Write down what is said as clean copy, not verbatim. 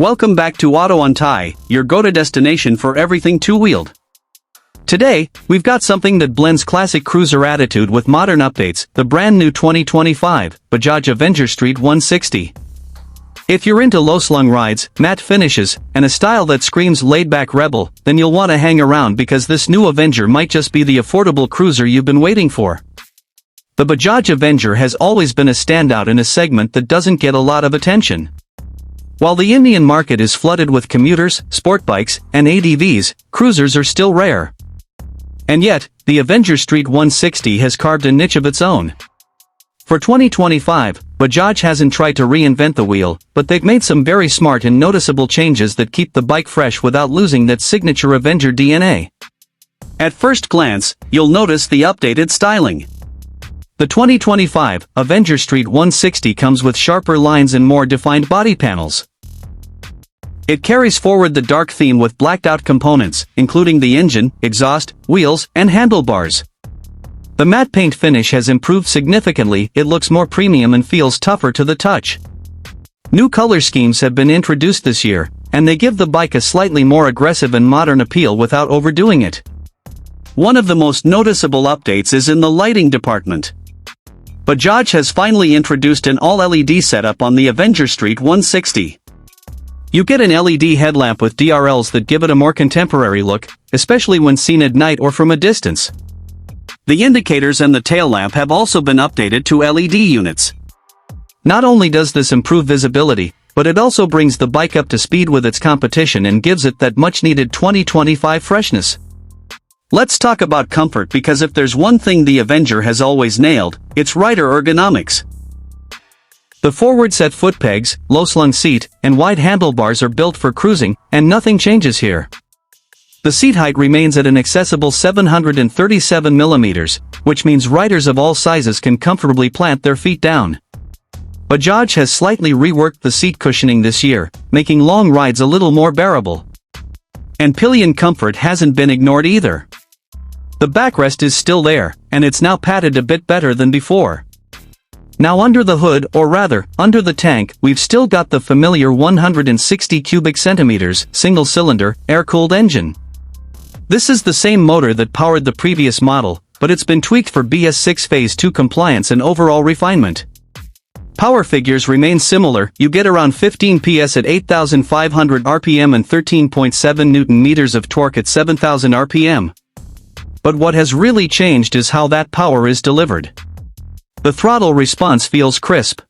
Welcome back to Auto Untie, your go-to destination for everything two-wheeled. Today, we've got something that blends classic cruiser attitude with modern updates, the brand new 2025 Bajaj Avenger Street 160. If you're into low-slung rides, matte finishes, and a style that screams laid-back rebel, then you'll want to hang around because this new Avenger might just be the affordable cruiser you've been waiting for. The Bajaj Avenger has always been a standout in a segment that doesn't get a lot of attention. While the Indian market is flooded with commuters, sport bikes, and ADVs, cruisers are still rare. And yet, the Avenger Street 160 has carved a niche of its own. For 2025, Bajaj hasn't tried to reinvent the wheel, but they've made some very smart and noticeable changes that keep the bike fresh without losing that signature Avenger DNA. At first glance, you'll notice the updated styling. The 2025 Avenger Street 160 comes with sharper lines and more defined body panels. It carries forward the dark theme with blacked-out components, including the engine, exhaust, wheels, and handlebars. The matte paint finish has improved significantly, it looks more premium and feels tougher to the touch. New color schemes have been introduced this year, and they give the bike a slightly more aggressive and modern appeal without overdoing it. One of the most noticeable updates is in the lighting department. Bajaj has finally introduced an all-LED setup on the Avenger Street 160. You get an LED headlamp with DRLs that give it a more contemporary look, especially when seen at night or from a distance. The indicators and the tail lamp have also been updated to LED units. Not only does this improve visibility, but it also brings the bike up to speed with its competition and gives it that much-needed 2025 freshness. Let's talk about comfort because if there's one thing the Avenger has always nailed, it's rider ergonomics. The forward-set foot pegs, low-slung seat, and wide handlebars are built for cruising, and nothing changes here. The seat height remains at an accessible 737 mm, which means riders of all sizes can comfortably plant their feet down. Bajaj has slightly reworked the seat cushioning this year, making long rides a little more bearable. And pillion comfort hasn't been ignored either. The backrest is still there, and it's now padded a bit better than before. Now under the hood, or rather, under the tank, we've still got the familiar 160 cubic centimeters, single-cylinder, air-cooled engine. This is the same motor that powered the previous model, but it's been tweaked for BS6 Phase 2 compliance and overall refinement. Power figures remain similar, you get around 15 PS at 8,500 RPM and 13.7 Nm of torque at 7,000 RPM. But what has really changed is how that power is delivered. The throttle response feels crisp.